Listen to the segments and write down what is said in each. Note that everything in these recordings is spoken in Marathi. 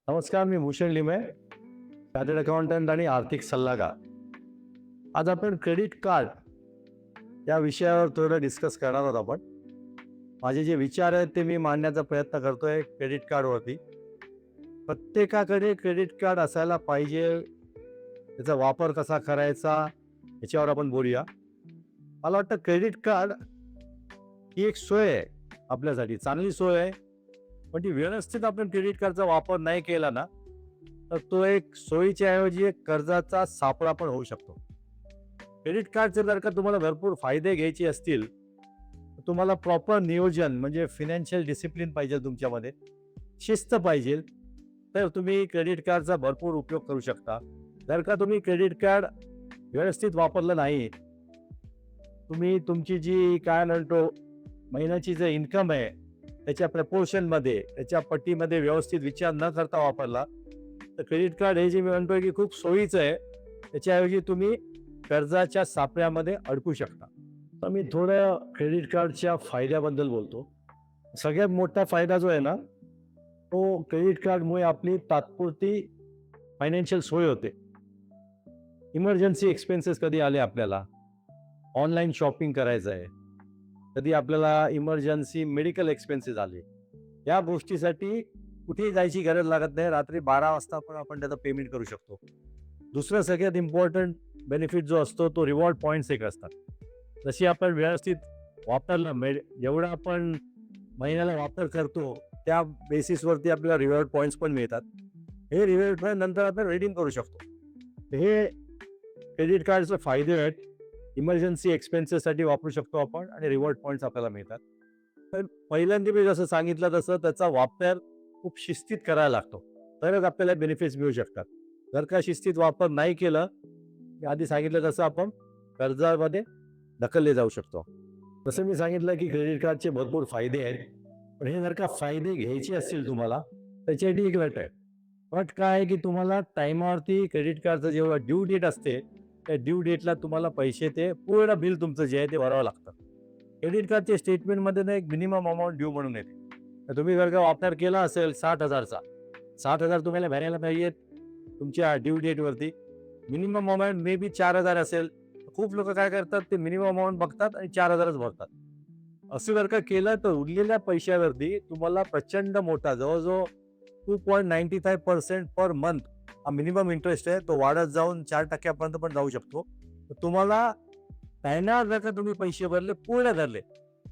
नमस्कार, मी भूषण लिमये, चार्टर्ड अकाउंटंट आणि आर्थिक सल्लागार. आज आपण क्रेडिट कार्ड या विषयावर थोडं डिस्कस करणार आहोत आपण. माझे जे विचार आहेत ते मी मांडण्याचा प्रयत्न करतोय क्रेडिट कार्डवरती. प्रत्येकाकडे क्रेडिट कार्ड असायला पाहिजे, त्याचा वापर कसा करायचा याच्यावर आपण बोलूया. मला वाटतं क्रेडिट कार्ड ही एक सोय आहे आपल्यासाठी, चांगली सोय आहे. पण ती व्यवस्थित आपण क्रेडिट कार्डचा वापर नाही केला ना, तर तो एक सोयीच्या ऐवजी एक कर्जाचा सापळा पण होऊ शकतो. क्रेडिट कार्डचे जर का तुम्हाला भरपूर फायदे घ्यायचे असतील, तर तुम्हाला प्रॉपर नियोजन म्हणजे फायनान्शियल डिसिप्लिन पाहिजे तुमच्यामध्ये, शिस्त पाहिजे, तर तुम्ही क्रेडिट कार्डचा भरपूर उपयोग करू शकता. जर का तुम्ही क्रेडिट कार्ड व्यवस्थित वापरलं नाही, तुम्ही तुमची जी काय म्हणतो महिन्याची जे इन्कम आहे त्याच्या प्रपोर्शनमध्ये, त्याच्या पट्टीमध्ये व्यवस्थित विचार न करता वापरला, तर क्रेडिट कार्ड हे जे मी म्हणतोय की खूप सोयीचं आहे, त्याच्याऐवजी तुम्ही कर्जाच्या सापळ्यामध्ये अडकू शकता. तर मी थोडं क्रेडिट कार्डच्या फायद्याबद्दल बोलतो. सगळ्यात मोठा फायदा जो आहे ना, तो क्रेडिट कार्डमुळे आपली तात्पुरती फायनान्शियल सोय होते. इमर्जन्सी एक्सपेन्सेस कधी आले आपल्याला, ऑनलाईन शॉपिंग करायचं आहे, कधी आपल्याला इमर्जन्सी मेडिकल एक्सपेन्सेस आले, या गोष्टीसाठी कुठेही जायची गरज लागत नाही. रात्री 12 वाजता पण आपण त्याचं पेमेंट करू शकतो. दुसरं सगळ्यात इम्पॉर्टंट बेनिफिट जो असतो तो रिवॉर्ड पॉईंट्स एक असतात. जशी आपण व्यवस्थित वापरलं जेवढा आपण महिन्याला वापर करतो त्या बेसिसवरती आपल्याला रिवॉर्ड पॉईंट्स पण मिळतात. हे रिवॉर्ड पॉईंट नंतर आपण रिडीम करू शकतो. हे क्रेडिट कार्डचे फायदे आहेत. इमर्जन्सी एक्सपेन्सेससाठी वापरू शकतो आपण आणि रिवॉर्ड पॉईंट्स आपल्याला मिळतात. तर पहिल्यांदा मी जसं सांगितलं तसं त्याचा वापर खूप शिस्तीत करायला लागतो, तरच आपल्याला बेनिफिट्स मिळू शकतात. जर का शिस्तीत वापर नाही केलं, मी आधी सांगितलं तसं आपण कर्जामध्ये ढकलले जाऊ शकतो. जसं मी सांगितलं की क्रेडिट कार्डचे भरपूर फायदे आहेत, पण हे जर का फायदे घ्यायचे असतील तुम्हाला, त्याच्यासाठी एक अट आहे. अट काय आहे की तुम्हाला टायमावरती क्रेडिट कार्डचं जेव्हा ड्यू डेट असते, त्या ड्यू डेटला तुम्हाला पैसे ते पूर्ण बिल तुमचं जे आहे ते भरावं लागतं. क्रेडिट कार्डच्या स्टेटमेंटमध्ये ना एक मिनिमम अमाऊंट ड्यू म्हणून येते. तर तुम्ही जर का वापर केला असेल 60,000चा, 60,000 तुम्हाला भरायला पाहिजेत तुमच्या ड्यू डेटवरती. मिनिमम अमाउंट मे बी 4,000 असेल. खूप लोकं काय करतात, ते मिनिमम अमाउंट बघतात आणि 4,000च भरतात. असं जर का केलं तर उरलेल्या पैशावरती तुम्हाला प्रचंड मोठा जवळ-जवळ 2.95% पर मंथ हा मिनिमम इंटरेस्ट आहे. तो वाढत जाऊन 4% पर्यंत पण जाऊ शकतो. तर तुम्हाला महिन्यात जर का तुम्ही पैसे भरले, पूर्ण धरले,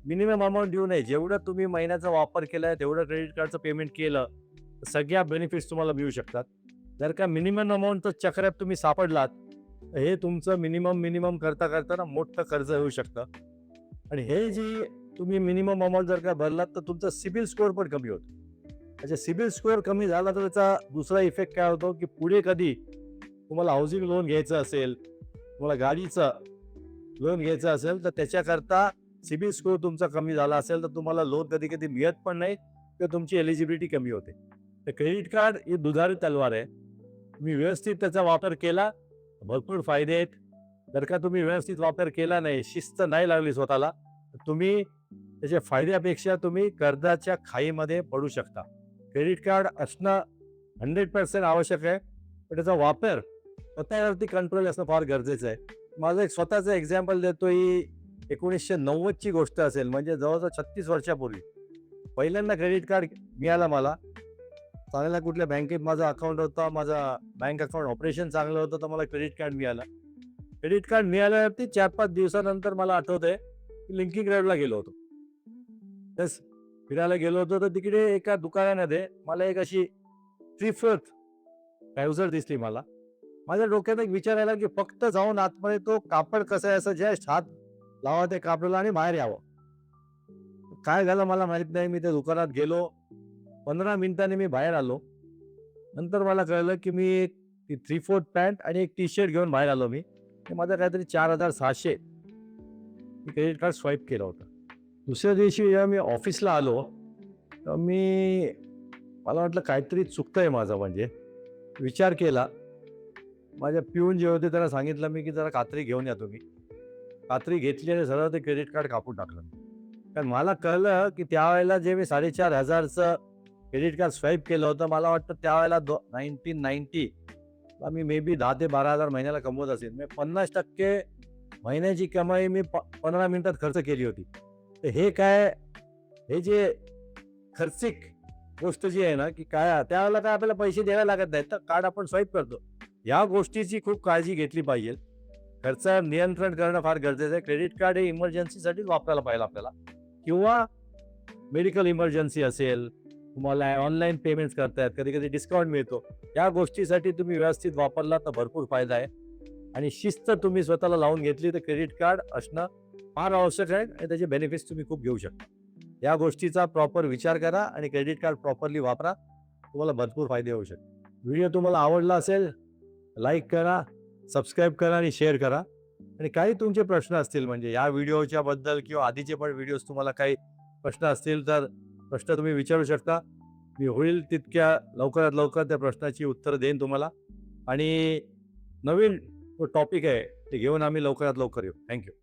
मिनिमम अमाउंट देऊ नये. जेवढं तुम्ही महिन्याचा वापर केलाय तेवढं क्रेडिट कार्डचं पेमेंट केलं, तर सगळ्या बेनिफिट्स तुम्हाला मिळू शकतात. जर का मिनिमम अमाउंटचं चक्रात तुम्ही सापडलात, तर हे तुमचं मिनिमम करता ना मोठं कर्ज होऊ शकतं. आणि हे जी तुम्ही मिनिमम अमाउंट जर का भरलात, तर तुमचा सिबिल स्कोअर पण कमी होतो. अच्छा, सिबिल स्कोअर कमी झाला तर त्याचा दुसरा इफेक्ट काय होतो, की पुढे कधी तुम्हाला हाऊसिंग लोन घ्यायचं असेल, तुम्हाला गाडीचं लोन घ्यायचं असेल, तर त्याच्याकरता सिबिल स्कोअर तुमचा कमी झाला असेल, तर तुम्हाला लोन कधी-कधी मिळत पण नाही किंवा तुमची एलिजिबिलिटी कमी होते. तर क्रेडिट कार्ड ही दुधारी तलवार आहे. तुम्ही व्यवस्थित त्याचा वापर केला, भरपूर फायदे आहेत. जर का तुम्ही व्यवस्थित वापर केला नाही, शिस्त नाही लावली स्वतःला, तर तुम्ही त्याच्या फायद्यापेक्षा तुम्ही कर्जाच्या खाईमध्ये पडू शकता. क्रेडिट कार्ड असणं 100% आवश्यक आहे, पण त्याचा वापर स्वतःवरती कंट्रोल असणं फार गरजेचं आहे. माझं एक स्वतःचं एक्झाम्पल देतो. ही 1990 ची गोष्ट असेल, म्हणजे जवळजवळ 36 वर्षापूर्वी. पहिल्यांदा क्रेडिट कार्ड मिळालं मला. चांगल्या कुठल्या बँकेत माझा अकाउंट होता. माझा बँक अकाउंट ऑपरेशन चांगलं होतं, तर मला क्रेडिट कार्ड मिळालं. क्रेडिट कार्ड मिळाल्यावरती 4-5 दिवसानंतर मला आठवतंय, की लिंकिंग रोडला गेलो होतो. तेच फिरायला गेलो होतो, तर तिकडे एका दुकानामध्ये मला एक अशी 3/4 ट्राउझर दिसली मला. माझ्या डोक्यात एक विचार आला, की फक्त जाऊन आतमध्ये तो कापड कसा आहे असं जस्ट हात लावावा त्या कापडाला आणि बाहेर यावं. काय झालं मला माहीत नाही. मी त्या दुकानात गेलो. 15 मिनिटांनी मी बाहेर आलो. नंतर मला कळलं, की मी एक ती 3/4 पॅन्ट आणि एक टी-शर्ट घेऊन बाहेर आलो मी. ते माझं काहीतरी 4,600 मी क्रेडिट कार्ड स्वाईप केलं होतं. दुसऱ्या दिवशी जेव्हा मी ऑफिसला आलो, तर मला वाटलं काहीतरी चुकतंय माझं म्हणजे. विचार केला. माझ्या पिऊन जे होते त्याला सांगितलं मी, की "जरा कात्री घेऊन या तुम्ही." कात्री घेतली आणि सरळ ते क्रेडिट कार्ड कापून टाकलं. कारण मला कळलं, की त्यावेळेला जे मी 4,500चं क्रेडिट कार्ड स्वाईप केलं होतं. मला वाटतं त्यावेळेला 1990 ला मी मे बी 10 ते 12,000 महिन्याला कमवत असेल. म्हणजे 50% महिन्याची कमाई मी 15 मिनिटात खर्च केली होती. तर हे काय, हे जे खर्चिक गोष्ट जी आहे ना, की काय त्यावेळेला काय आपल्याला पैसे द्यावे लागत नाहीत, तर कार्ड आपण स्वाईप करतो. या गोष्टीची खूप काळजी घेतली पाहिजे. खर्च नियंत्रण करणं फार गरजेचं आहे. क्रेडिट कार्ड हे इमर्जन्सीसाठीच वापरायला पाहिजे आपल्याला, किंवा मेडिकल इमर्जन्सी असेल, तुम्हाला ऑनलाईन पेमेंट्स करतायत, कधी-कधी डिस्काउंट मिळतो. या गोष्टीसाठी तुम्ही व्यवस्थित वापरला तर भरपूर फायदा आहे. आणि शिस्त तुम्ही स्वतःला लावून घेतली तर क्रेडिट कार्ड असणं फार आवश्यक आहे आणि त्याचे बेनिफिट्स तुम्ही खूप घेऊ शकता. या गोष्टीचा प्रॉपर विचार करा आणि क्रेडिट कार्ड प्रॉपरली वापरा. तुम्हाला भरपूर फायदे होऊ शकतात. व्हिडिओ तुम्हाला आवडला असेल, लाईक करा, सबस्क्राईब करा आणि शेअर करा. आणि काही तुमचे प्रश्न असतील, म्हणजे या व्हिडिओच्या बद्दल किंवा आधीचे पण व्हिडिओज तुम्हाला काही प्रश्न असतील तर प्रश्न तुम्ही विचारू शकता. मी होईल तितक्या लवकरात लवकर त्या प्रश्नाची उत्तरं देईन तुम्हाला. आणि नवीन टॉपिक आहे ते घेऊन आम्ही लवकरात लवकर येऊ. थँक्यू.